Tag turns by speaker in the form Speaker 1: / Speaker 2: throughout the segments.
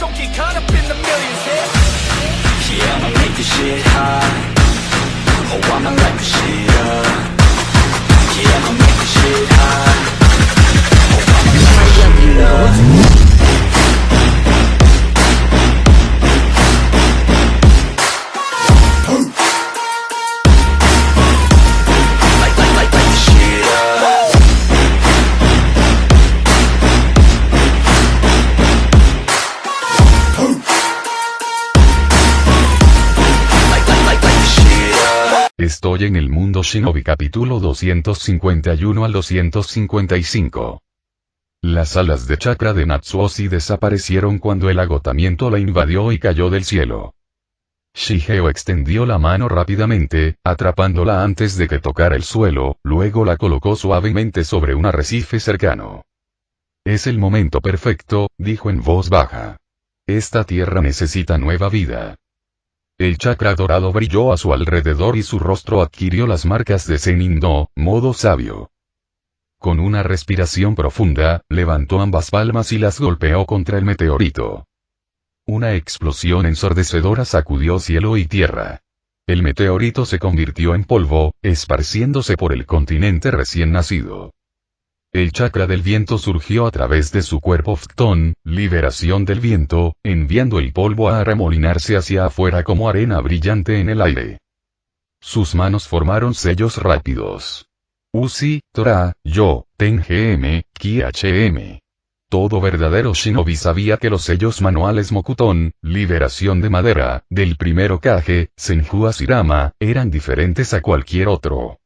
Speaker 1: don't get caught up in the millions,
Speaker 2: Yeah, I'ma make this shit hot. Oh, I'ma light this shit up. Yeah, I'ma make this shit hot. Oh, I'ma light this shit up.
Speaker 3: Estoy en el mundo Shinobi capítulo 251 al 255. Las alas de chakra de Natsuoshi desaparecieron cuando el agotamiento la invadió y cayó del cielo. Shigeo extendió la mano rápidamente, atrapándola antes de que tocara el suelo, luego la colocó suavemente sobre un arrecife cercano. Es el momento perfecto, dijo en voz baja. Esta tierra necesita nueva vida. El chakra dorado brilló a su alrededor y su rostro adquirió las marcas de Zenin-no, modo sabio. Con una respiración profunda, levantó ambas palmas y las golpeó contra el meteorito. Una explosión ensordecedora sacudió cielo y tierra. El meteorito se convirtió en polvo, esparciéndose por el continente recién nacido. El chakra del viento surgió a través de su cuerpo Phtón, liberación del viento, enviando el polvo a arremolinarse hacia afuera como arena brillante en el aire. Sus manos formaron sellos rápidos. Uzi, Tora, Yo, Ten-GM, Ki-HM. Todo verdadero shinobi sabía que los sellos manuales Mokuton, liberación de madera, del primero Kage, Senju Asirama, eran diferentes a cualquier otro.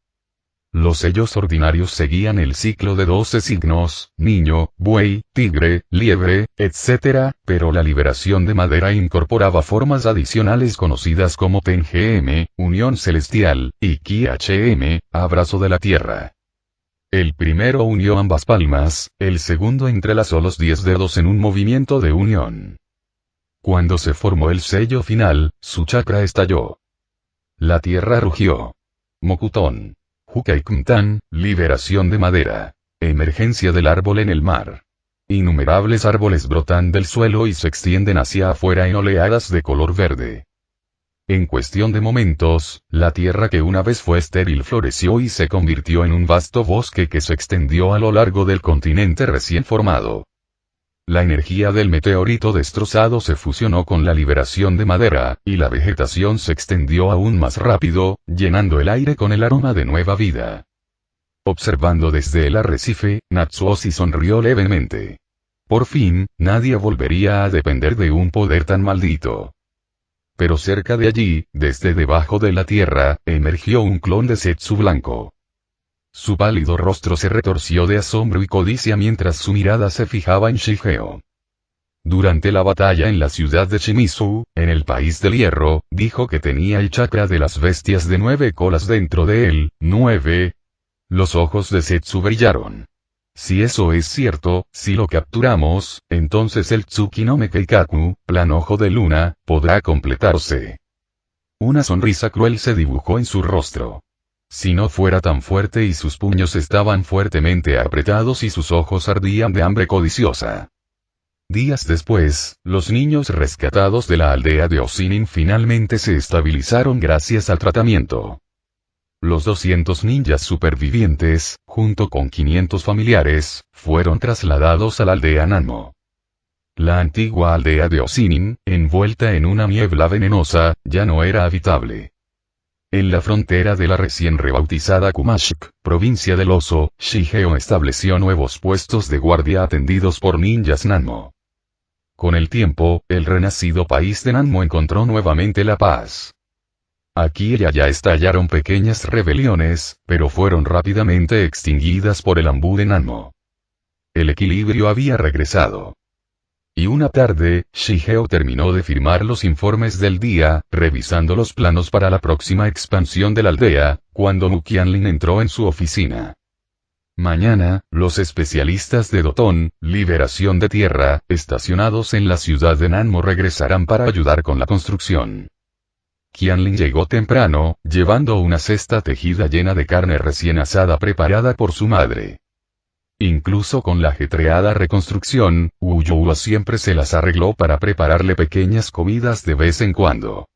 Speaker 3: Los sellos ordinarios seguían el ciclo de 12 signos, niño, buey, tigre, liebre, etc., pero la liberación de madera incorporaba formas adicionales conocidas como Ten-GM, unión celestial, y Ki-HM, abrazo de la tierra. El primero unió ambas palmas, el segundo entrelazó los 10 dedos en un movimiento de unión. Cuando se formó el sello final, su chakra estalló. La tierra rugió. Mokuton. Hukaikuntan, liberación de madera. Emergencia del árbol en el mar. Innumerables árboles brotan del suelo y se extienden hacia afuera en oleadas de color verde. En cuestión de momentos, la tierra que una vez fue estéril floreció y se convirtió en un vasto bosque que se extendió a lo largo del continente recién formado. La energía del meteorito destrozado se fusionó con la liberación de madera, y la vegetación se extendió aún más rápido, llenando el aire con el aroma de nueva vida. Observando desde el arrecife, Natsuoshi sonrió levemente. Por fin, nadie volvería a depender de un poder tan maldito. Pero cerca de allí, desde debajo de la tierra, emergió un clon de Zetsu blanco. Su pálido rostro se retorció de asombro y codicia mientras su mirada se fijaba en Shigeo. Durante la batalla en la ciudad de Shimizu, en el país del hierro, dijo que tenía el chakra de las bestias de 9 colas dentro de él, 9. Los ojos de Zetsu brillaron. Si eso es cierto, si lo capturamos, entonces el Tsuki no Mekeikaku, plan ojo de luna, podrá completarse. Una sonrisa cruel se dibujó en su rostro. Si no fuera tan fuerte y sus puños estaban fuertemente apretados y sus ojos ardían de hambre codiciosa. Días después, los niños rescatados de la aldea de Osinin finalmente se estabilizaron gracias al tratamiento. Los 200 ninjas supervivientes, junto con 500 familiares, fueron trasladados a la aldea Nanmo. La antigua aldea de Osinin, envuelta en una niebla venenosa, ya no era habitable. En la frontera de la recién rebautizada Kumashik, provincia del oso, Shigeo estableció nuevos puestos de guardia atendidos por ninjas Nanmo. Con el tiempo, el renacido país de Nanmo encontró nuevamente la paz. Aquí y allá estallaron pequeñas rebeliones, pero fueron rápidamente extinguidas por el Anbu de Nanmo. El equilibrio había regresado. Y una tarde, Shigeo terminó de firmar los informes del día, revisando los planos para la próxima expansión de la aldea, cuando Mu Qianlin entró en su oficina. Mañana, los especialistas de Doton, liberación de tierra, estacionados en la ciudad de Nanmo regresarán para ayudar con la construcción. Qianlin llegó temprano, llevando una cesta tejida llena de carne recién asada preparada por su madre. Incluso con la ajetreada reconstrucción, Uyuwa siempre se las arregló para prepararle pequeñas comidas de vez en cuando.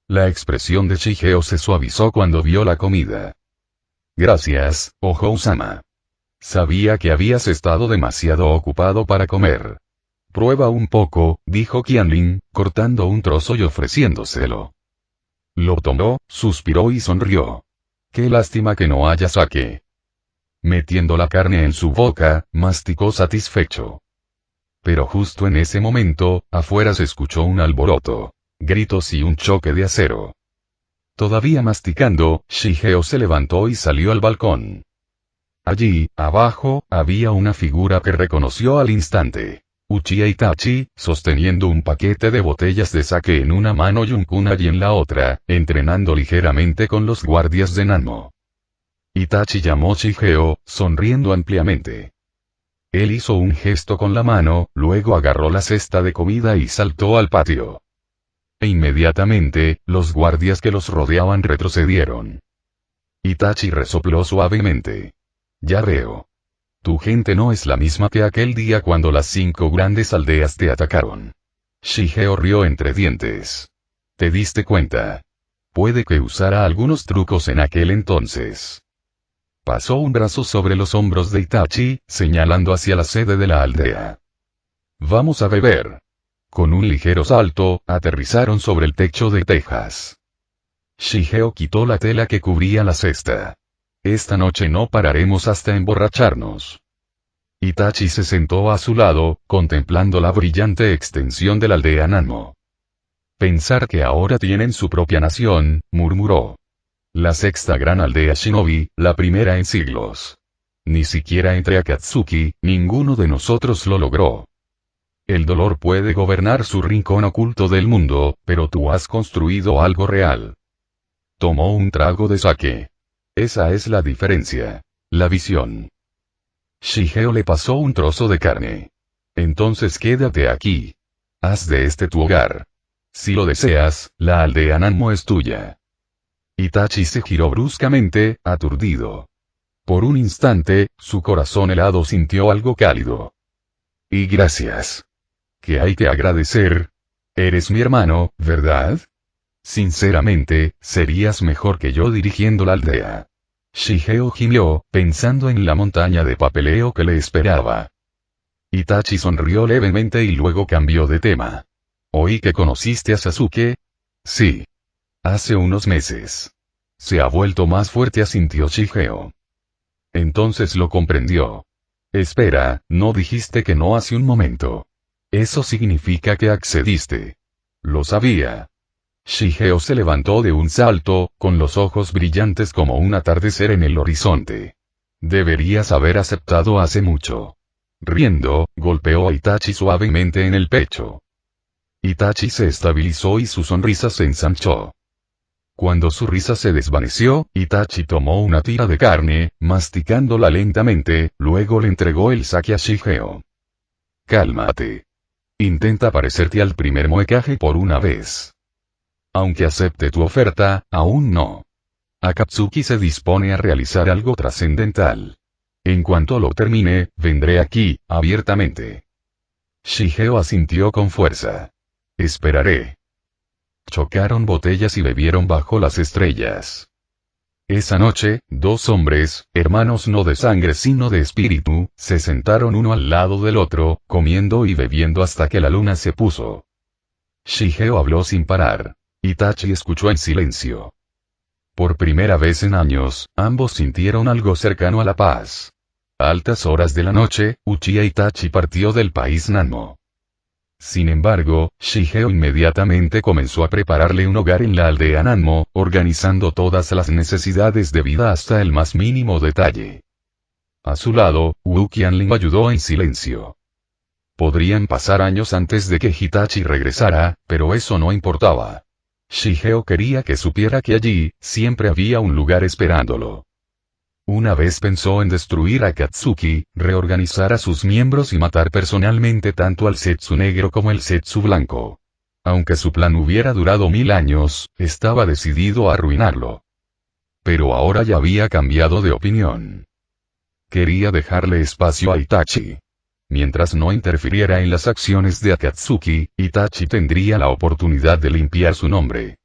Speaker 3: La expresión de Shigeo se suavizó cuando vio la comida. Gracias, Ohou-sama. Sabía que habías estado demasiado ocupado para comer. Prueba un poco, dijo Qianlin, cortando un trozo y ofreciéndoselo. Lo tomó, suspiró y sonrió. Qué lástima que no haya sake. Metiendo la carne en su boca, masticó satisfecho. Pero justo en ese momento, afuera se escuchó un alboroto, gritos y un choque de acero. Todavía masticando, Shigeo se levantó y salió al balcón. Allí, abajo, había una figura que reconoció al instante. Uchiha Itachi, sosteniendo un paquete de botellas de sake en una mano y un kunai en la otra, entrenando ligeramente con los guardias de Nanmo. Itachi llamó Shigeo, sonriendo ampliamente. Él hizo un gesto con la mano, luego agarró la cesta de comida y saltó al patio. E inmediatamente, los guardias que los rodeaban retrocedieron. Itachi resopló suavemente. Ya veo. Tu gente no es la misma que aquel día cuando las 5 grandes aldeas te atacaron. Shigeo rió entre dientes. ¿Te diste cuenta? Puede que usara algunos trucos en aquel entonces. Pasó un brazo sobre los hombros de Itachi, señalando hacia la sede de la aldea. Vamos a beber. Con un ligero salto, aterrizaron sobre el techo de tejas. Shigeo quitó la tela que cubría la cesta. Esta noche no pararemos hasta emborracharnos. Itachi se sentó a su lado, contemplando la brillante extensión de la aldea Nanmo. Pensar que ahora tienen su propia nación, murmuró. La 6ª gran aldea shinobi, la primera en siglos. Ni siquiera entre Akatsuki, ninguno de nosotros lo logró. El dolor puede gobernar su rincón oculto del mundo, pero tú has construido algo real. Tomó un trago de sake. Esa es la diferencia. La visión. Shigeo le pasó un trozo de carne. Entonces quédate aquí. Haz de este tu hogar. Si lo deseas, la aldea Nanmo es tuya. Itachi se giró bruscamente, aturdido. Por un instante, su corazón helado sintió algo cálido. Y gracias. ¿Qué hay que agradecer? Eres mi hermano, ¿verdad? Sinceramente, serías mejor que yo dirigiendo la aldea. Shigeo gimió, pensando en la montaña de papeleo que le esperaba. Itachi sonrió levemente y luego cambió de tema. ¿Oí que conociste a Sasuke? Sí. Hace unos meses. Se ha vuelto más fuerte, asintió Shigeo. Entonces lo comprendió. Espera, ¿no dijiste que no hace un momento? Eso significa que accediste. Lo sabía. Shigeo se levantó de un salto, con los ojos brillantes como un atardecer en el horizonte. Deberías haber aceptado hace mucho. Riendo, golpeó a Itachi suavemente en el pecho. Itachi se estabilizó y su sonrisa se ensanchó. Cuando su risa se desvaneció, Itachi tomó una tira de carne, masticándola lentamente, luego le entregó el sake a Shigeo. Cálmate. Intenta parecerte al primer Moekage por una vez. Aunque acepte tu oferta, aún no. Akatsuki se dispone a realizar algo trascendental. En cuanto lo termine, vendré aquí, abiertamente. Shigeo asintió con fuerza. Esperaré. Chocaron botellas y bebieron bajo las estrellas. Esa noche, 2 hombres, hermanos no de sangre sino de espíritu, se sentaron uno al lado del otro, comiendo y bebiendo hasta que la luna se puso. Shigeo habló sin parar. Itachi escuchó en silencio. Por primera vez en años, ambos sintieron algo cercano a la paz. A altas horas de la noche, Uchiha Itachi partió del país Nanmo. Sin embargo, Shigeo inmediatamente comenzó a prepararle un hogar en la aldea Nanmo, organizando todas las necesidades de vida hasta el más mínimo detalle. A su lado, Wu Qianlin ayudó en silencio. Podrían pasar años antes de que Hitachi regresara, pero eso no importaba. Shigeo quería que supiera que allí, siempre había un lugar esperándolo. Una vez pensó en destruir a Akatsuki, reorganizar a sus miembros y matar personalmente tanto al Zetsu negro como el Zetsu blanco. Aunque su plan hubiera durado 1000 años, estaba decidido a arruinarlo. Pero ahora ya había cambiado de opinión. Quería dejarle espacio a Itachi. Mientras no interfiriera en las acciones de Akatsuki, Itachi tendría la oportunidad de limpiar su nombre.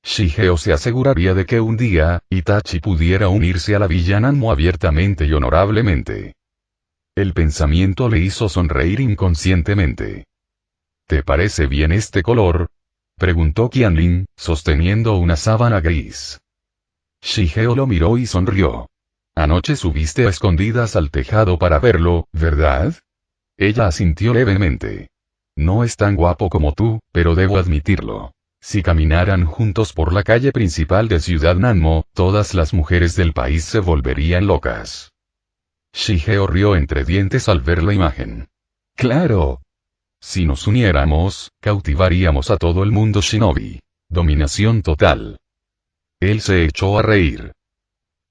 Speaker 3: Shigeo se aseguraría de que un día, Itachi pudiera unirse a la villa Nanmo abiertamente y honorablemente. El pensamiento le hizo sonreír inconscientemente. ¿Te parece bien este color?, preguntó Qianlin, sosteniendo una sábana gris. Shigeo lo miró y sonrió. Anoche subiste a escondidas al tejado para verlo, ¿verdad? Ella asintió levemente. No es tan guapo como tú, pero debo admitirlo. Si caminaran juntos por la calle principal de Ciudad Nanmo, todas las mujeres del país se volverían locas. Shigeo rió entre dientes al ver la imagen. Claro. Si nos uniéramos, cautivaríamos a todo el mundo shinobi. Dominación total. Él se echó a reír.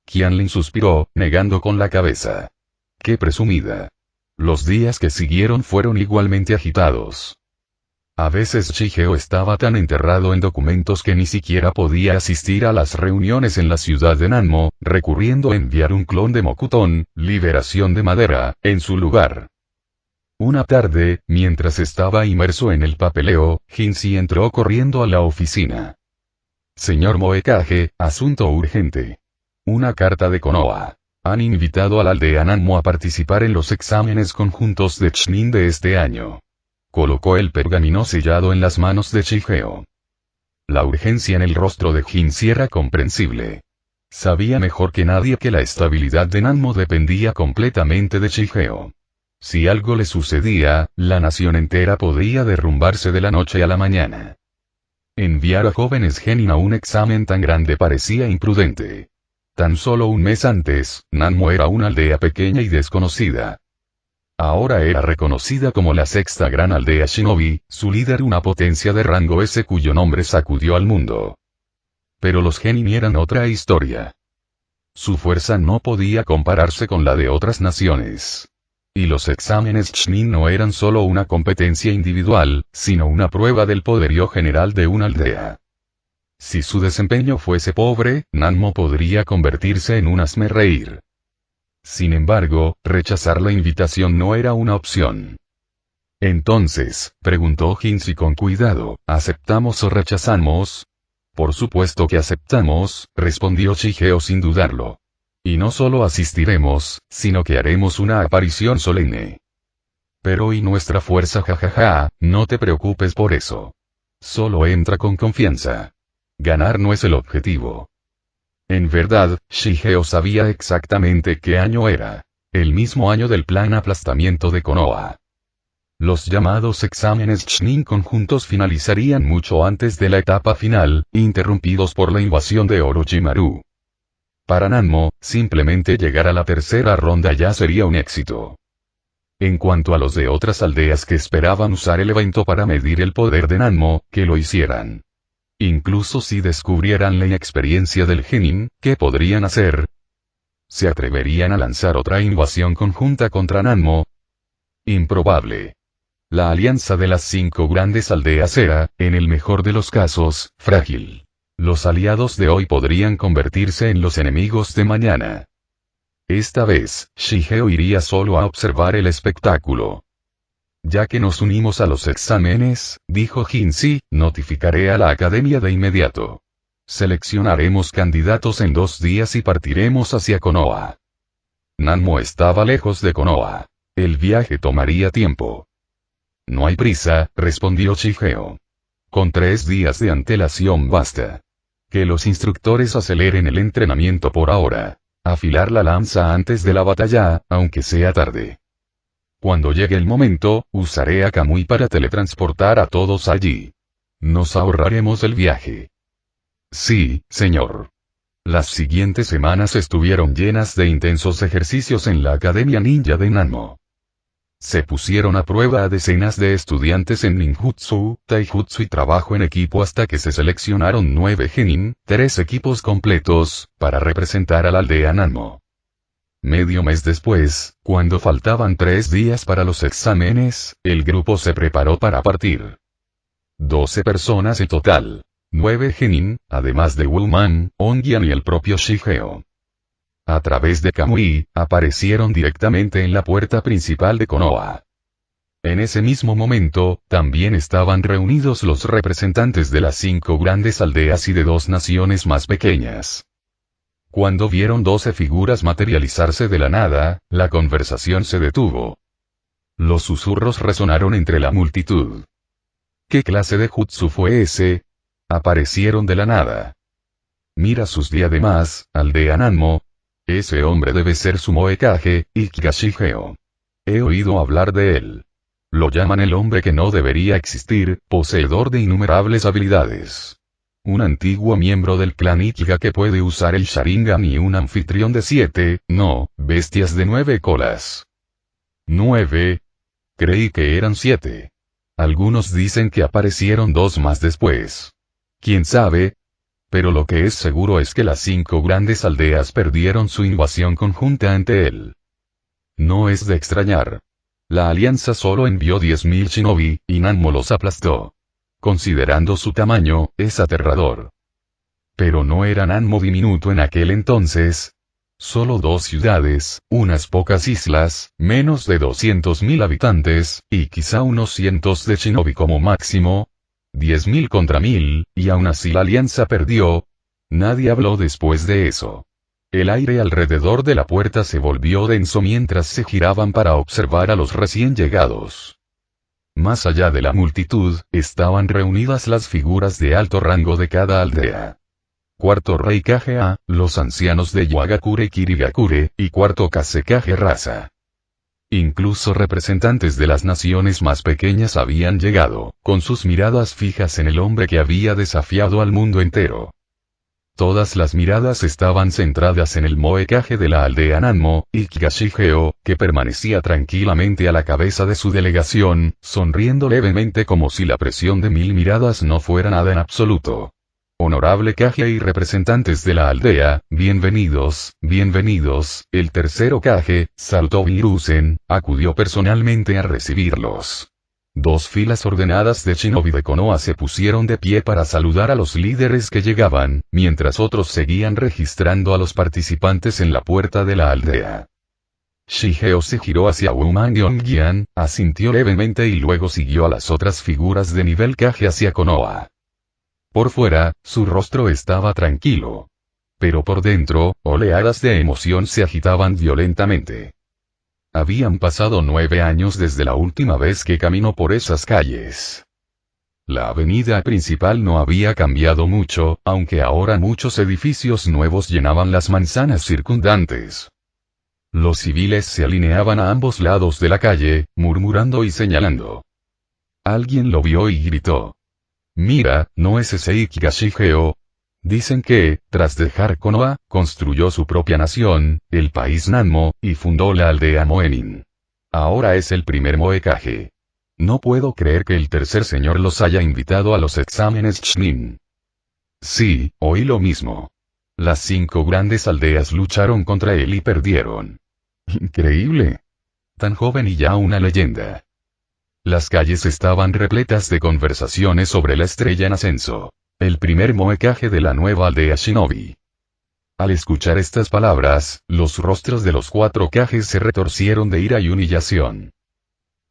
Speaker 3: Qianlin suspiró, negando con la cabeza. ¡Qué presumida! Los días que siguieron fueron igualmente agitados. A veces Shigeo estaba tan enterrado en documentos que ni siquiera podía asistir a las reuniones en la ciudad de Nanmo, recurriendo a enviar un clon de Mokuton, Liberación de Madera, en su lugar. Una tarde, mientras estaba inmerso en el papeleo, Jinzi entró corriendo a la oficina. Señor Moekage, asunto urgente. Una carta de Konoha. Han invitado a la aldea Nanmo a participar en los exámenes conjuntos de Chunin de este año. Colocó el pergamino sellado en las manos de Shigeo. La urgencia en el rostro de Jinzi era comprensible. Sabía mejor que nadie que la estabilidad de Nanmo dependía completamente de Shigeo. Si algo le sucedía, la nación entera podría derrumbarse de la noche a la mañana. Enviar a jóvenes genin a un examen tan grande parecía imprudente. Tan solo un mes antes, Nanmo era una aldea pequeña y desconocida. Ahora era reconocida como la sexta gran aldea shinobi, su líder una potencia de rango S cuyo nombre sacudió al mundo. Pero los genin eran otra historia. Su fuerza no podía compararse con la de otras naciones. Y los exámenes Chunin no eran solo una competencia individual, sino una prueba del poderío general de una aldea. Si su desempeño fuese pobre, Nanmo podría convertirse en un hazmerreír. Sin embargo, rechazar la invitación no era una opción. Entonces, preguntó Jinzi con cuidado, ¿aceptamos o rechazamos? Por supuesto que aceptamos, respondió Shigeo sin dudarlo. Y no solo asistiremos, sino que haremos una aparición solemne. Pero ¿y nuestra fuerza? Jajaja, no te preocupes por eso. Solo entra con confianza. Ganar no es el objetivo. En verdad, Shigeo sabía exactamente qué año era. El mismo año del plan aplastamiento de Konoha. Los llamados exámenes Chunin conjuntos finalizarían mucho antes de la etapa final, interrumpidos por la invasión de Orochimaru. Para Nanmo, simplemente llegar a la tercera ronda ya sería un éxito. En cuanto a los de otras aldeas que esperaban usar el evento para medir el poder de Nanmo, que lo hicieran. Incluso si descubrieran la inexperiencia del genin, ¿qué podrían hacer? ¿Se atreverían a lanzar otra invasión conjunta contra Nanmo? Improbable. La alianza de las 5 grandes aldeas era, en el mejor de los casos, frágil. Los aliados de hoy podrían convertirse en los enemigos de mañana. Esta vez, Shigeo iría solo a observar el espectáculo. Ya que nos unimos a los exámenes, dijo Jinzi, notificaré a la academia de inmediato. Seleccionaremos candidatos en 2 días y partiremos hacia Konoha. Nanmo estaba lejos de Konoha. El viaje tomaría tiempo. No hay prisa, respondió Shigeo. Con 3 días de antelación basta. Que los instructores aceleren el entrenamiento por ahora. Afilar la lanza antes de la batalla, aunque sea tarde. Cuando llegue el momento, usaré a Kamui para teletransportar a todos allí. Nos ahorraremos el viaje. Sí, señor. Las siguientes semanas estuvieron llenas de intensos ejercicios en la Academia Ninja de Nanmo. Se pusieron a prueba a decenas de estudiantes en ninjutsu, taijutsu y trabajo en equipo hasta que se seleccionaron 9 genin, 3 equipos completos, para representar a la aldea Nanmo. Medio mes después, cuando faltaban 3 días para los exámenes, el grupo se preparó para partir. 12 personas en total. 9 genin, además de Wuman, Ongian y el propio Shigeo. a través de Kamui, aparecieron directamente en la puerta principal de Konoha. En ese mismo momento, también estaban reunidos los representantes de las 5 grandes aldeas y de 2 naciones más pequeñas. Cuando vieron 12 figuras materializarse de la nada, la conversación se detuvo. Los susurros resonaron entre la multitud. ¿Qué clase de jutsu fue ese? Aparecieron de la nada. Mira sus diademas, aldea Nanmo. Ese hombre debe ser su Moekage, Ikuga Shigeo. He oído hablar de él. Lo llaman el hombre que no debería existir, poseedor de innumerables habilidades. Un antiguo miembro del clan Ikuga que puede usar el Sharingan y un anfitrión de 7, no, bestias de 9 colas. 9. Creí que eran 7. Algunos dicen que aparecieron 2 más después. ¿Quién sabe? Pero lo que es seguro es que las 5 grandes aldeas perdieron su invasión conjunta ante él. No es de extrañar. La alianza solo envió 10.000 shinobi, y Nanmo los aplastó. Considerando su tamaño, es aterrador. Pero no era Nanmo diminuto en aquel entonces. Solo 2 ciudades, unas pocas islas, menos de 200.000 habitantes, y quizá unos cientos de shinobi como máximo. 10.000 contra 1.000, y aún así la alianza perdió. Nadie habló después de eso. El aire alrededor de la puerta se volvió denso mientras se giraban para observar a los recién llegados. Más allá de la multitud, estaban reunidas las figuras de alto rango de cada aldea. Cuarto Rey Kage-a, los ancianos de Iwagakure y Kirigakure, y cuarto Kase-kage Rasa. Incluso representantes de las naciones más pequeñas habían llegado, con sus miradas fijas en el hombre que había desafiado al mundo entero. Todas las miradas estaban centradas en el Moekage de la aldea Nanmo, Ikuga Shigeo, que permanecía tranquilamente a la cabeza de su delegación, sonriendo levemente como si la presión de 1000 miradas no fuera nada en absoluto. Honorable Kage y representantes de la aldea, bienvenidos, bienvenidos. El tercero Kage, Salto Hiruzen, acudió personalmente a recibirlos. 2 filas ordenadas de shinobi de Konoha se pusieron de pie para saludar a los líderes que llegaban, mientras otros seguían registrando a los participantes en la puerta de la aldea. Shigeo se giró hacia Woman Yongyan, asintió levemente y luego siguió a las otras figuras de nivel Kage hacia Konoha. Por fuera, su rostro estaba tranquilo. Pero por dentro, oleadas de emoción se agitaban violentamente. Habían pasado 9 años desde la última vez que caminó por esas calles. La avenida principal no había cambiado mucho, aunque ahora muchos edificios nuevos llenaban las manzanas circundantes. Los civiles se alineaban a ambos lados de la calle, murmurando y señalando. Alguien lo vio y gritó. Mira, ¿no es ese Ikuga Shigeo? Dicen que, tras dejar Konoha, construyó su propia nación, el país Nanmo, y fundó la aldea Moenin. Ahora es el primer Moekage. No puedo creer que el tercer señor los haya invitado a los exámenes Chunin. Sí, oí lo mismo. Las 5 grandes aldeas lucharon contra él y perdieron. Increíble. Tan joven y ya una leyenda. Las calles estaban repletas de conversaciones sobre la estrella en ascenso. El primer Moekage de la nueva aldea Shinobi. Al escuchar estas palabras, los rostros de los 4 Kages se retorcieron de ira y humillación.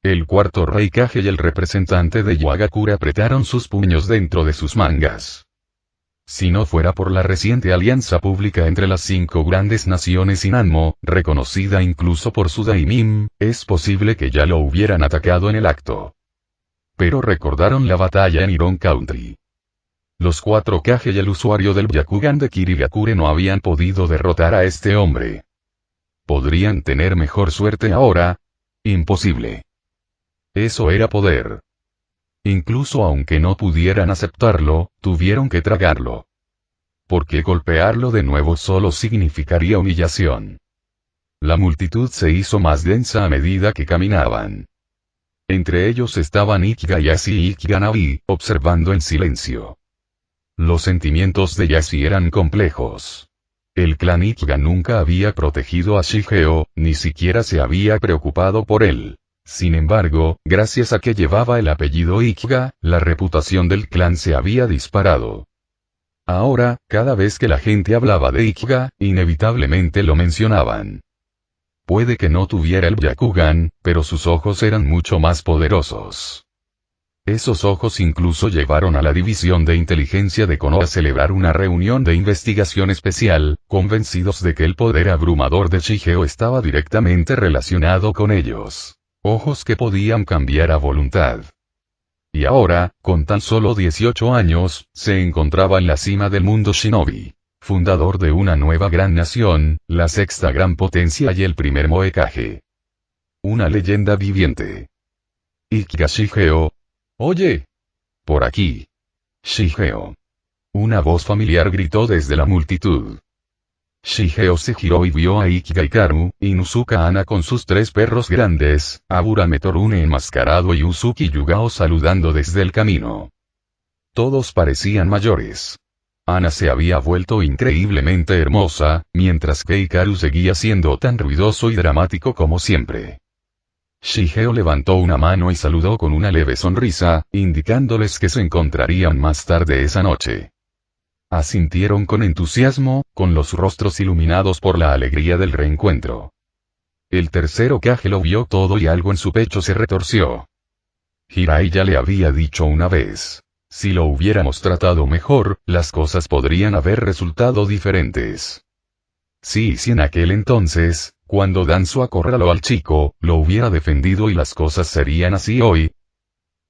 Speaker 3: El cuarto Rey Kage y el representante de Iwagakure apretaron sus puños dentro de sus mangas. Si no fuera por la reciente alianza pública entre las 5 grandes naciones y Nanmo, reconocida incluso por su daimim, es posible que ya lo hubieran atacado en el acto. Pero recordaron la batalla en Iron Country. Los 4 Kage y el usuario del Byakugan de Kirigakure no habían podido derrotar a este hombre. ¿Podrían tener mejor suerte ahora? Imposible. Eso era poder. Incluso aunque no pudieran aceptarlo, tuvieron que tragarlo. Porque golpearlo de nuevo solo significaría humillación. La multitud se hizo más densa a medida que caminaban. Entre ellos estaban Ikuga Yashi y Ikuga Nabi, observando en silencio. Los sentimientos de Yashi eran complejos. El clan Ikuga nunca había protegido a Shigeo, ni siquiera se había preocupado por él. Sin embargo, gracias a que llevaba el apellido Ikuga, la reputación del clan se había disparado. Ahora, cada vez que la gente hablaba de Ikuga, inevitablemente lo mencionaban. Puede que no tuviera el Byakugan, pero sus ojos eran mucho más poderosos. Esos ojos incluso llevaron a la división de inteligencia de Konoha a celebrar una reunión de investigación especial, convencidos de que el poder abrumador de Shigeo estaba directamente relacionado con ellos. Ojos que podían cambiar a voluntad. Y ahora, con tan solo 18 años, se encontraba en la cima del mundo shinobi. Fundador de una nueva gran nación, la sexta gran potencia y el primer Moekage. Una leyenda viviente. Ikuga Shigeo. Oye. Por aquí. Shigeo. Una voz familiar gritó desde la multitud. Shigeo se giró y vio a Ikuga Hikaru, Inuzuka Ana con sus 3 perros grandes, Aburame Torune enmascarado y Uzuki Yugao saludando desde el camino. Todos parecían mayores. Ana se había vuelto increíblemente hermosa, mientras que Hikaru seguía siendo tan ruidoso y dramático como siempre. Shigeo levantó una mano y saludó con una leve sonrisa, indicándoles que se encontrarían más tarde esa noche. Asintieron con entusiasmo, con los rostros iluminados por la alegría del reencuentro. El tercer Hokage lo vio todo y algo en su pecho se retorció. Hirai ya le había dicho una vez. Si lo hubiéramos tratado mejor, las cosas podrían haber resultado diferentes. Sí, si en aquel entonces, cuando Danzo acorraló al chico, lo hubiera defendido y las cosas serían así hoy.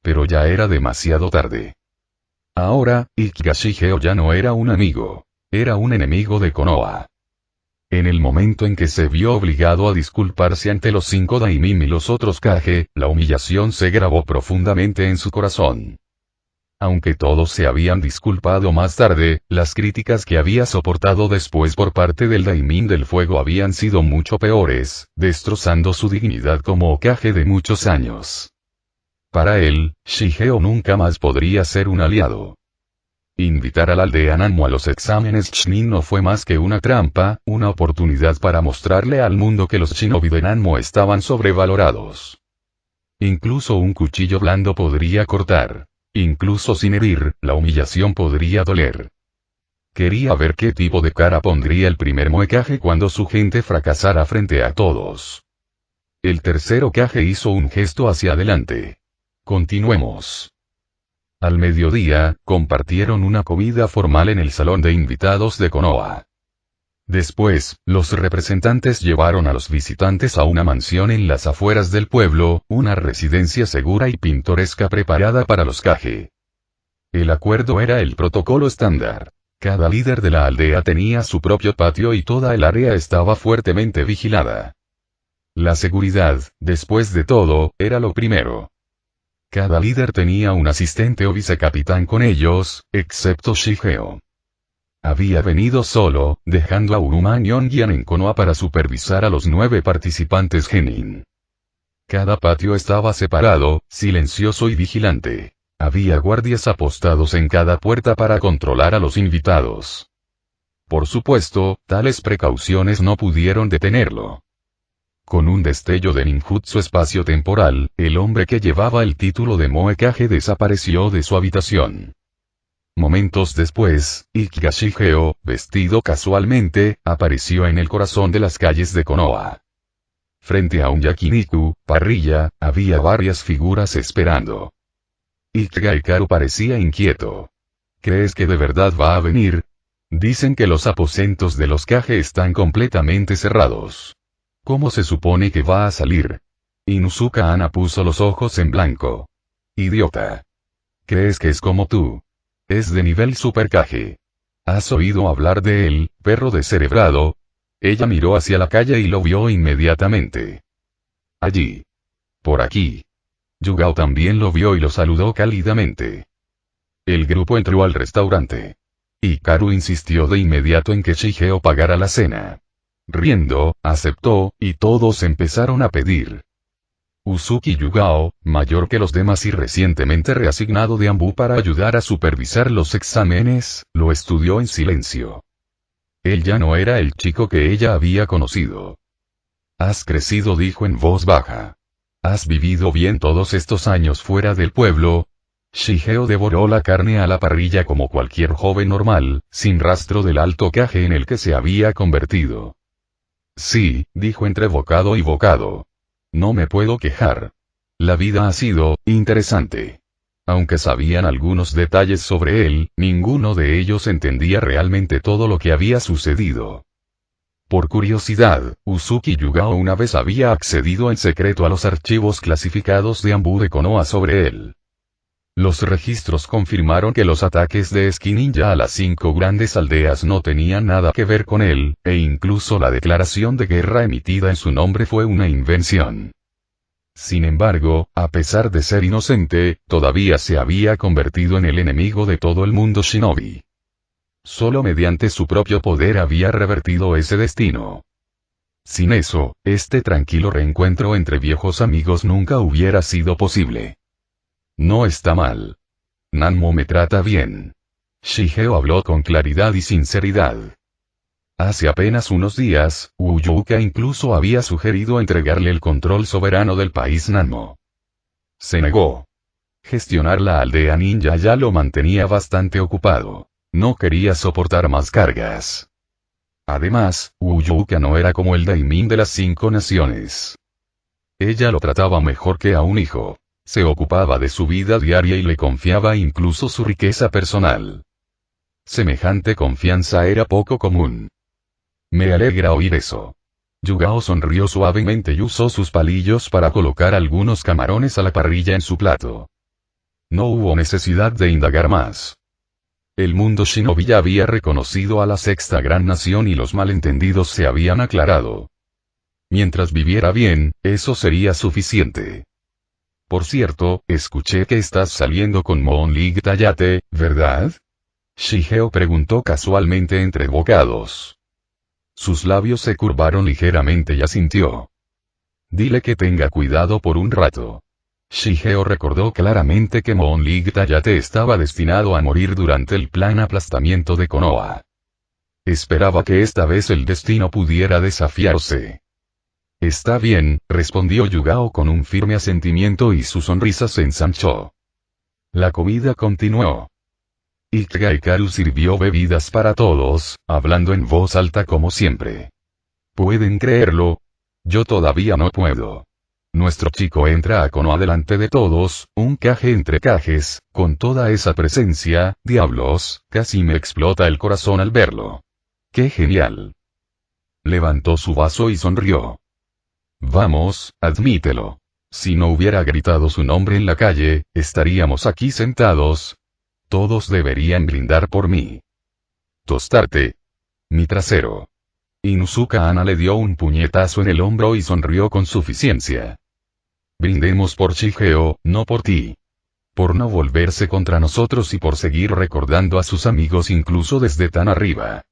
Speaker 3: Pero ya era demasiado tarde. Ahora, Ikuga Shigeo ya no era un amigo. Era un enemigo de Konoha. En el momento en que se vio obligado a disculparse ante los 5 daimim y los otros Kage, la humillación se grabó profundamente en su corazón. Aunque todos se habían disculpado más tarde, las críticas que había soportado después por parte del Daimim del Fuego habían sido mucho peores, destrozando su dignidad como Hokage de muchos años. Para él, Shigeo nunca más podría ser un aliado. Invitar a la aldea Nanmo a los exámenes Chunin no fue más que una trampa, una oportunidad para mostrarle al mundo que los shinobi de Nanmo estaban sobrevalorados. Incluso un cuchillo blando podría cortar. Incluso sin herir, la humillación podría doler. Quería ver qué tipo de cara pondría el primer Moekage cuando su gente fracasara frente a todos. El tercer Hokage hizo un gesto hacia adelante. Continuemos. Al mediodía, compartieron una comida formal en el salón de invitados de Konoha. Después, los representantes llevaron a los visitantes a una mansión en las afueras del pueblo, una residencia segura y pintoresca preparada para los Kage. El acuerdo era el protocolo estándar. Cada líder de la aldea tenía su propio patio y toda el área estaba fuertemente vigilada. La seguridad, después de todo, era lo primero. Cada líder tenía un asistente o vicecapitán con ellos, excepto Shigeo. Había venido solo, dejando a Uruma Nyongyuan en Konoha para supervisar a los 9 participantes genin. Cada patio estaba separado, silencioso y vigilante. Había guardias apostados en cada puerta para controlar a los invitados. Por supuesto, tales precauciones no pudieron detenerlo. Con un destello de ninjutsu espacio-temporal, el hombre que llevaba el título de Moekage desapareció de su habitación. Momentos después, Ikuga Shigeo, vestido casualmente, apareció en el corazón de las calles de Konoha. Frente a un yakiniku, parrilla, había varias figuras esperando. Ikuga Hikaru parecía inquieto. ¿Crees que de verdad va a venir? Dicen que los aposentos de los Kage están completamente cerrados. ¿Cómo se supone que va a salir? Inuzuka Ana puso los ojos en blanco. Idiota. ¿Crees que es como tú? Es de nivel Super Kage. ¿Has oído hablar de él, perro descerebrado? Ella miró hacia la calle y lo vio inmediatamente. Allí. Por aquí. Yugao también lo vio y lo saludó cálidamente. El grupo entró al restaurante. Hikaru insistió de inmediato en que Shigeo pagara la cena. Riendo, aceptó, y todos empezaron a pedir. Uzuki Yugao, mayor que los demás y recientemente reasignado de Anbu para ayudar a supervisar los exámenes, lo estudió en silencio. Él ya no era el chico que ella había conocido. Has crecido, dijo en voz baja. Has vivido bien todos estos años fuera del pueblo. Shigeo devoró la carne a la parrilla como cualquier joven normal, sin rastro del alto caje en el que se había convertido. Sí, dijo entre bocado y bocado. No me puedo quejar. La vida ha sido interesante. Aunque sabían algunos detalles sobre él, ninguno de ellos entendía realmente todo lo que había sucedido. Por curiosidad, Uzuki Yugao una vez había accedido en secreto a los archivos clasificados de Anbu de Konoha sobre él. Los registros confirmaron que los ataques de esquí ninja a las 5 grandes aldeas no tenían nada que ver con él, e incluso la declaración de guerra emitida en su nombre fue una invención. Sin embargo, a pesar de ser inocente, todavía se había convertido en el enemigo de todo el mundo shinobi. Solo mediante su propio poder había revertido ese destino. Sin eso, este tranquilo reencuentro entre viejos amigos nunca hubiera sido posible. No está mal. Nanmo me trata bien. Shigeo habló con claridad y sinceridad. Hace apenas unos días, Uyuka incluso había sugerido entregarle el control soberano del país Nanmo. Se negó. Gestionar la aldea ninja ya lo mantenía bastante ocupado. No quería soportar más cargas. Además, Uyuka no era como el Daimon de las 5 naciones. Ella lo trataba mejor que a un hijo. Se ocupaba de su vida diaria y le confiaba incluso su riqueza personal. Semejante confianza era poco común. Me alegra oír eso. Yugao sonrió suavemente y usó sus palillos para colocar algunos camarones a la parrilla en su plato. No hubo necesidad de indagar más. El mundo shinobi ya había reconocido a la sexta gran nación y los malentendidos se habían aclarado. Mientras viviera bien, eso sería suficiente. Por cierto, escuché que estás saliendo con Moon League Tayate, ¿verdad? Shigeo preguntó casualmente entre bocados. Sus labios se curvaron ligeramente y asintió. Dile que tenga cuidado por un rato. Shigeo recordó claramente que Moon League Tayate estaba destinado a morir durante el plan aplastamiento de Konoha. Esperaba que esta vez el destino pudiera desafiarse. Está bien, respondió Yugao con un firme asentimiento y su sonrisa se ensanchó. La comida continuó. Ikkaikaru sirvió bebidas para todos, hablando en voz alta como siempre. ¿Pueden creerlo? Yo todavía no puedo. Nuestro chico entra a Konoha delante de todos, un caje entre cajes, con toda esa presencia, diablos, casi me explota el corazón al verlo. ¡Qué genial! Levantó su vaso y sonrió. Vamos, admítelo. Si no hubiera gritado su nombre en la calle, estaríamos aquí sentados. Todos deberían brindar por mí. Tostarte. Mi trasero. Inuzuka Ana le dio un puñetazo en el hombro y sonrió con suficiencia. Brindemos por Shigeo, no por ti. Por no volverse contra nosotros y por seguir recordando a sus amigos incluso desde tan arriba.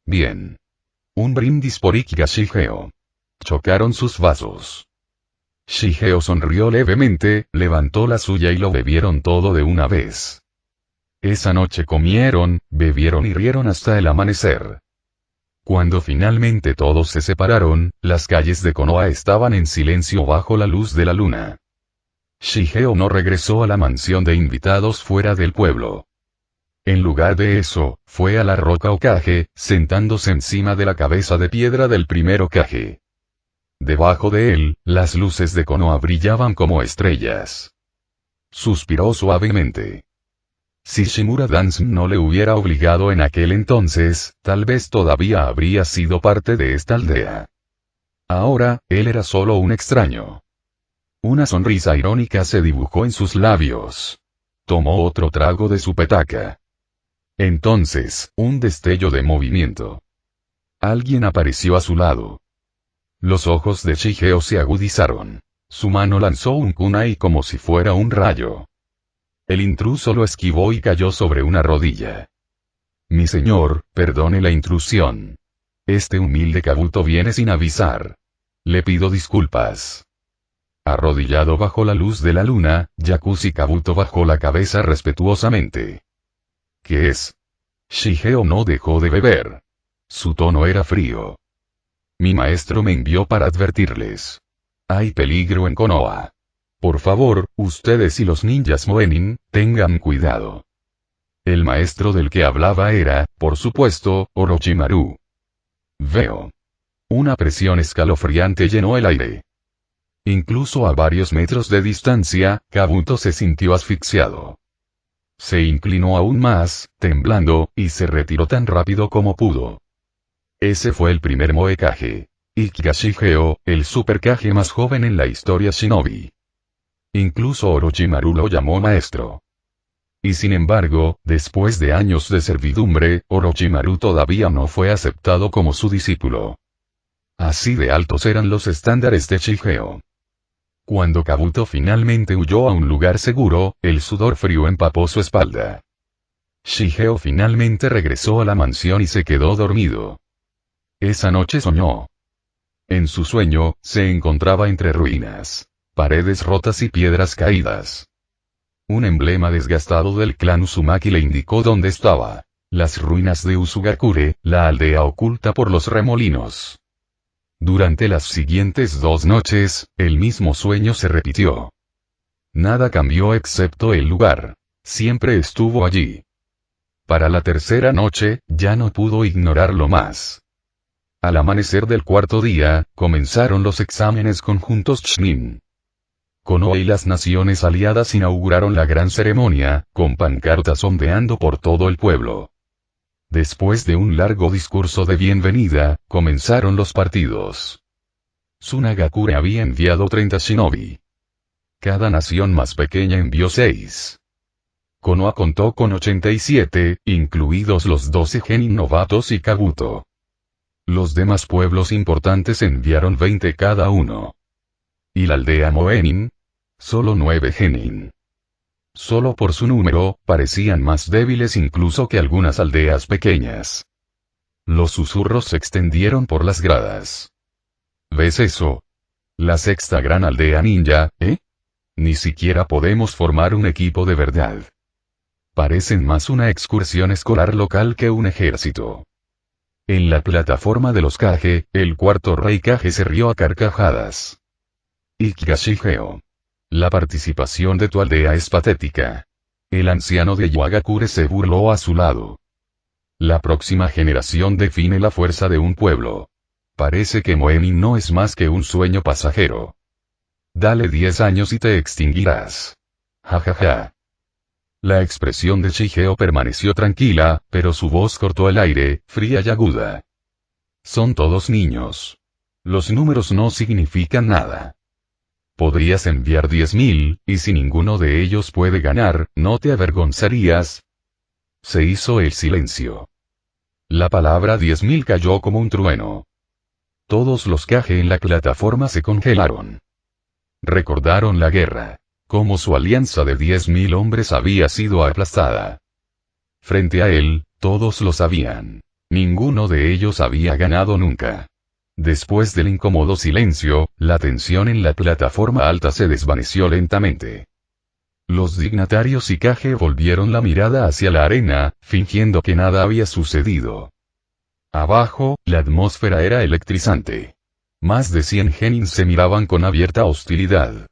Speaker 3: Bien. Un brindis por Ikka Shigeo. Chocaron sus vasos. Shigeo sonrió levemente, levantó la suya y lo bebieron todo de una vez. Esa noche comieron, bebieron y rieron hasta el amanecer. Cuando finalmente todos se separaron, las calles de Konoha estaban en silencio bajo la luz de la luna. Shigeo no regresó a la mansión de invitados fuera del pueblo. En lugar de eso, fue a la roca Okage, sentándose encima de la cabeza de piedra del primer Okage. Debajo de él, las luces de Konoha brillaban como estrellas. Suspiró suavemente. Si Shimura Dance no le hubiera obligado en aquel entonces, tal vez todavía habría sido parte de esta aldea. Ahora, él era solo un extraño. Una sonrisa irónica se dibujó en sus labios. Tomó otro trago de su petaca. Entonces, un destello de movimiento. Alguien apareció a su lado. Los ojos de Shigeo se agudizaron. Su mano lanzó un kunai como si fuera un rayo. El intruso lo esquivó y cayó sobre una rodilla. Mi señor, perdone la intrusión. Este humilde Kabuto viene sin avisar. Le pido disculpas. Arrodillado bajo la luz de la luna, Yakushi Kabuto bajó la cabeza respetuosamente. ¿Qué es? Shigeo no dejó de beber. Su tono era frío. Mi maestro me envió para advertirles. Hay peligro en Konoha. Por favor, ustedes y los ninjas Moenin, tengan cuidado. El maestro del que hablaba era, por supuesto, Orochimaru. Veo. Una presión escalofriante llenó el aire. Incluso a varios metros de distancia, Kabuto se sintió asfixiado. Se inclinó aún más, temblando, y se retiró tan rápido como pudo. Ese fue el primer Moekage. Ikega Shigeo, el Super Kage más joven en la historia Shinobi. Incluso Orochimaru lo llamó maestro. Y sin embargo, después de años de servidumbre, Orochimaru todavía no fue aceptado como su discípulo. Así de altos eran los estándares de Shigeo. Cuando Kabuto finalmente huyó a un lugar seguro, el sudor frío empapó su espalda. Shigeo finalmente regresó a la mansión y se quedó dormido. Esa noche soñó. En su sueño, se encontraba entre ruinas, paredes rotas y piedras caídas. Un emblema desgastado del clan Uzumaki le indicó dónde estaba. Las ruinas de Uzugakure, la aldea oculta por los remolinos. Durante las siguientes 2 noches, el mismo sueño se repitió. Nada cambió excepto el lugar. Siempre estuvo allí. Para la tercera noche, ya no pudo ignorarlo más. Al amanecer del cuarto día, comenzaron los exámenes conjuntos Chunin. Konoha y las naciones aliadas inauguraron la gran ceremonia, con pancartas ondeando por todo el pueblo. Después de un largo discurso de bienvenida, comenzaron los partidos. Tsunagakure había enviado 30 shinobi. Cada nación más pequeña envió 6. Konoha contó con 87, incluidos los 12 genin novatos y Kabuto. Los demás pueblos importantes enviaron 20 cada uno. ¿Y la aldea Moenin? Solo 9 genin. Solo por su número, parecían más débiles incluso que algunas aldeas pequeñas. Los susurros se extendieron por las gradas. ¿Ves eso? La sexta gran aldea ninja, ¿eh? Ni siquiera podemos formar un equipo de verdad. Parecen más una excursión escolar local que un ejército. En la plataforma de los Kage, el cuarto rey Kage se rió a carcajadas. Ikega Shigeo. La participación de tu aldea es patética. El anciano de Iwagakure se burló a su lado. La próxima generación define la fuerza de un pueblo. Parece que Moenin no es más que un sueño pasajero. Dale 10 años y te extinguirás. Jajaja. La expresión de Shigeo permaneció tranquila, pero su voz cortó el aire, fría y aguda. Son todos niños. Los números no significan nada. Podrías enviar 10.000, y si ninguno de ellos puede ganar, ¿no te avergonzarías? Se hizo el silencio. La palabra 10.000 cayó como un trueno. Todos los Kage en la plataforma se congelaron. Recordaron la guerra. Cómo su alianza de 10.000 hombres había sido aplastada. Frente a él, todos lo sabían. Ninguno de ellos había ganado nunca. Después del incómodo silencio, la tensión en la plataforma alta se desvaneció lentamente. Los dignatarios y Kage volvieron la mirada hacia la arena, fingiendo que nada había sucedido. Abajo, la atmósfera era electrizante. Más de 100 genin se miraban con abierta hostilidad.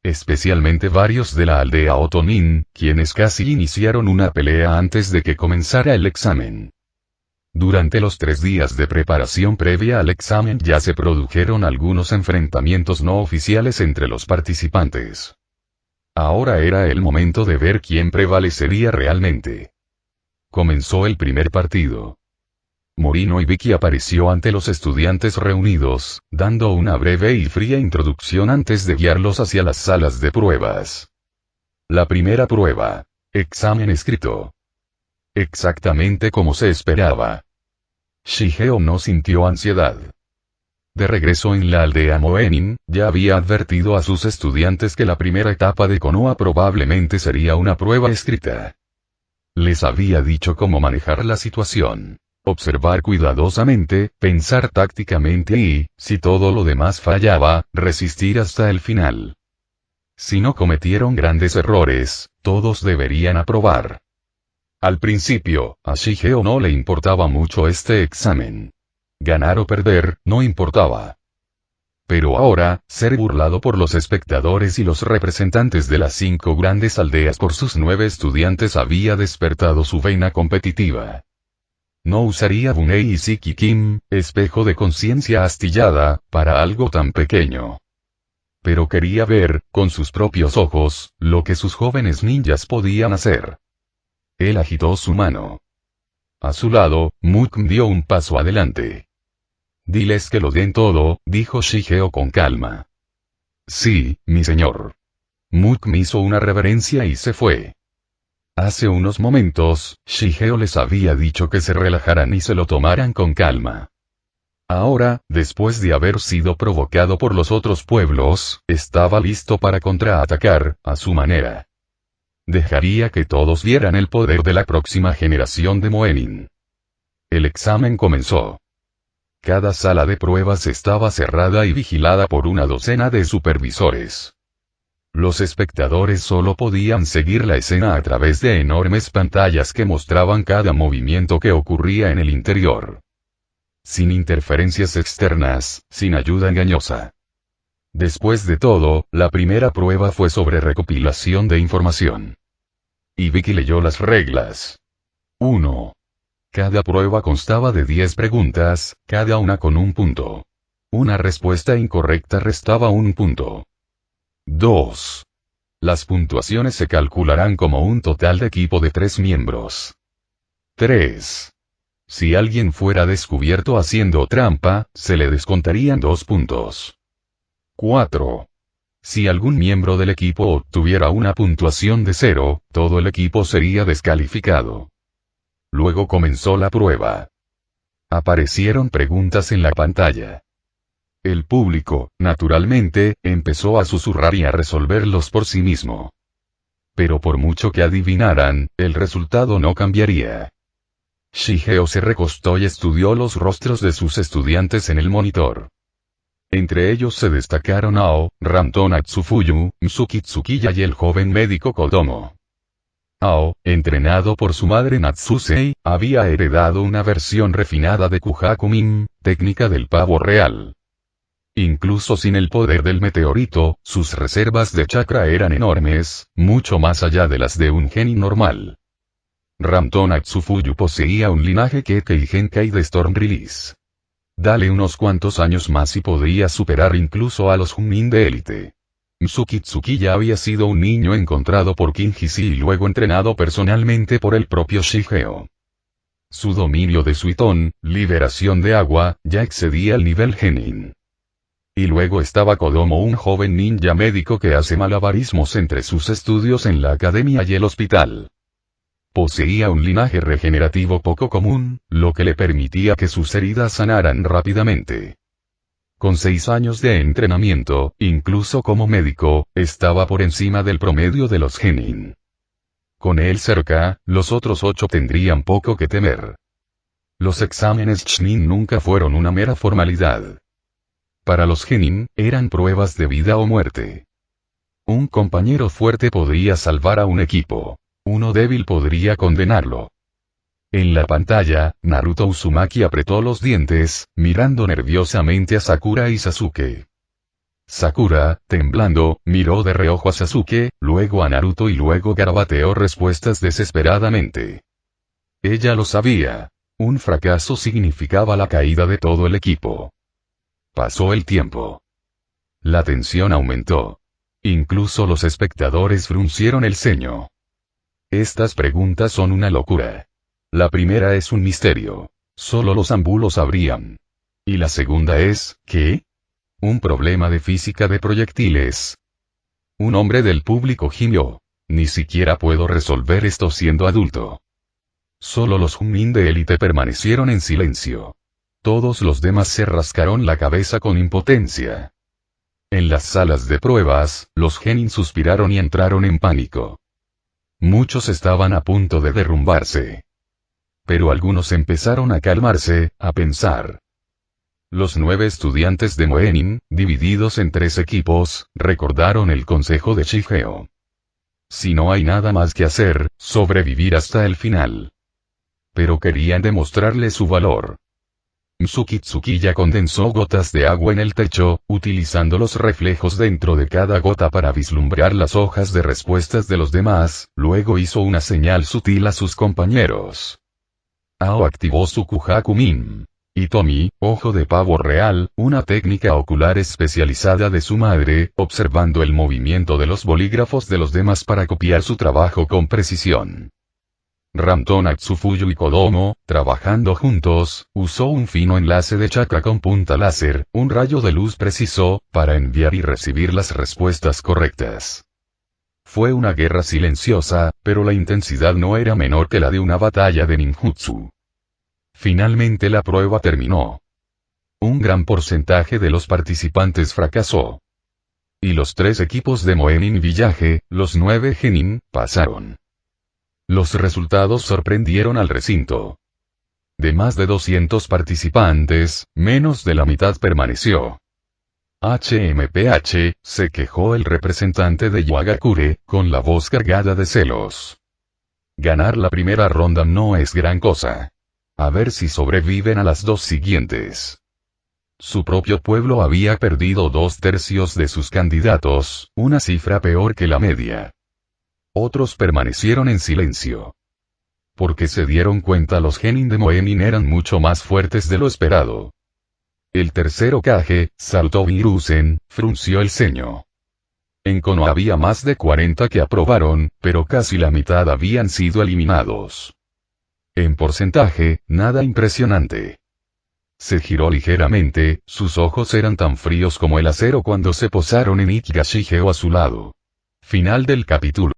Speaker 3: Especialmente varios de la aldea Otonin, quienes casi iniciaron una pelea antes de que comenzara el examen. Durante los 3 días de preparación previa al examen ya se produjeron algunos enfrentamientos no oficiales entre los participantes. Ahora era el momento de ver quién prevalecería realmente. Comenzó el primer partido. Morino Ibiki apareció ante los estudiantes reunidos, dando una breve y fría introducción antes de guiarlos hacia las salas de pruebas. La primera prueba. Examen escrito. Exactamente como se esperaba. Shigeo no sintió ansiedad. De regreso en la aldea Moenin, ya había advertido a sus estudiantes que la primera etapa de Konoha probablemente sería una prueba escrita. Les había dicho cómo manejar la situación. Observar cuidadosamente, pensar tácticamente y, si todo lo demás fallaba, resistir hasta el final. Si no cometieron grandes errores, todos deberían aprobar. Al principio, a Shigeo no le importaba mucho este examen. Ganar o perder, no importaba. Pero ahora, ser burlado por los espectadores y los representantes de las 5 grandes aldeas por sus 9 estudiantes había despertado su vena competitiva. No usaría Bunei y Siki Kim, espejo de conciencia astillada, para algo tan pequeño. Pero quería ver, con sus propios ojos, lo que sus jóvenes ninjas podían hacer. Él agitó su mano. A su lado, Mukm dio un paso adelante. Diles que lo den todo, dijo Shigeo con calma. Sí, mi señor. Mukm hizo una reverencia y se fue. Hace unos momentos, Shigeo les había dicho que se relajaran y se lo tomaran con calma. Ahora, después de haber sido provocado por los otros pueblos, estaba listo para contraatacar, a su manera. Dejaría que todos vieran el poder de la próxima generación de Moenin. El examen comenzó. Cada sala de pruebas estaba cerrada y vigilada por una docena de supervisores. Los espectadores solo podían seguir la escena a través de enormes pantallas que mostraban cada movimiento que ocurría en el interior. Sin interferencias externas, sin ayuda engañosa. Después de todo, la primera prueba fue sobre recopilación de información. Y Vicky leyó las reglas. 1. Cada prueba constaba de 10 preguntas, cada una con un punto. Una respuesta incorrecta restaba un punto. 2. Las puntuaciones se calcularán como un total de equipo de 3 miembros. 3. Si alguien fuera descubierto haciendo trampa, se le descontarían 2 puntos. 4. Si algún miembro del equipo obtuviera una puntuación de 0, todo el equipo sería descalificado. Luego comenzó la prueba. Aparecieron preguntas en la pantalla. El público, naturalmente, empezó a susurrar y a resolverlos por sí mismo. Pero por mucho que adivinaran, el resultado no cambiaría. Shigeo se recostó y estudió los rostros de sus estudiantes en el monitor. Entre ellos se destacaron Ao, Ramto Natsufuyu, Msuki Tsukiya y el joven médico Kodomo. Ao, entrenado por su madre Natsusei, había heredado una versión refinada de Kuhakumin, técnica del pavo real. Incluso sin el poder del meteorito, sus reservas de chakra eran enormes, mucho más allá de las de un genin normal. Ramto Natsufuyu poseía un linaje Kekkei Genkai de Storm Release. Dale unos cuantos años más y podría superar incluso a los Junin de élite. Msuki Tsukiya había sido un niño encontrado por Kinjisi y luego entrenado personalmente por el propio Shigeo. Su dominio de Suiton, liberación de agua, ya excedía el nivel genin. Y luego estaba Kodomo, un joven ninja médico que hace malabarismos entre sus estudios en la academia y el hospital. Poseía un linaje regenerativo poco común, lo que le permitía que sus heridas sanaran rápidamente. Con 6 años de entrenamiento, incluso como médico, estaba por encima del promedio de los genin. Con él cerca, los otros 8 tendrían poco que temer. Los exámenes Chunin nunca fueron una mera formalidad. Para los genin, eran pruebas de vida o muerte. Un compañero fuerte podría salvar a un equipo. Uno débil podría condenarlo. En la pantalla, Naruto Uzumaki apretó los dientes, mirando nerviosamente a Sakura y Sasuke. Sakura, temblando, miró de reojo a Sasuke, luego a Naruto y luego garabateó respuestas desesperadamente. Ella lo sabía. Un fracaso significaba la caída de todo el equipo. Pasó el tiempo. La tensión aumentó. Incluso los espectadores fruncieron el ceño. Estas preguntas son una locura. La primera es un misterio. Solo los Anbu lo sabrían. Y la segunda es, ¿qué? Un problema de física de proyectiles. Un hombre del público gimió. Ni siquiera puedo resolver esto siendo adulto. Solo los Junin de élite permanecieron en silencio. Todos los demás se rascaron la cabeza con impotencia. En las salas de pruebas, los genin suspiraron y entraron en pánico. Muchos estaban a punto de derrumbarse. Pero algunos empezaron a calmarse, a pensar. Los 9 estudiantes de Moenin, divididos en 3 equipos, recordaron el consejo de Shigeo. Si no hay nada más que hacer, sobrevivir hasta el final. Pero querían demostrarle su valor. Msuki Tsukiya condensó gotas de agua en el techo, utilizando los reflejos dentro de cada gota para vislumbrar las hojas de respuestas de los demás, luego hizo una señal sutil a sus compañeros. Ao activó su Kuhaku Min. Hitomi, ojo de pavo real, una técnica ocular especializada de su madre, observando el movimiento de los bolígrafos de los demás para copiar su trabajo con precisión. Ramton Atsufuyu y Kodomo, trabajando juntos, usó un fino enlace de chakra con punta láser, un rayo de luz preciso, para enviar y recibir las respuestas correctas. Fue una guerra silenciosa, pero la intensidad no era menor que la de una batalla de ninjutsu. Finalmente la prueba terminó. Un gran porcentaje de los participantes fracasó. Y los 3 equipos de Moenin Village, los 9 genin, pasaron. Los resultados sorprendieron al recinto. De más de 200 participantes, menos de la mitad permaneció. HMPH, se quejó el representante de Yagakure, con la voz cargada de celos. Ganar la primera ronda no es gran cosa. A ver si sobreviven a las 2 siguientes. Su propio pueblo había perdido 2/3 de sus candidatos, una cifra peor que la media. Otros permanecieron en silencio. Porque se dieron cuenta los genin de Moenin eran mucho más fuertes de lo esperado. El tercer Hokage, Salto Hiruzen, frunció el ceño. En Konoha había más de 40 que aprobaron, pero casi la mitad habían sido eliminados. En porcentaje, nada impresionante. Se giró ligeramente, sus ojos eran tan fríos como el acero cuando se posaron en Ikigashige a su lado. Final del capítulo.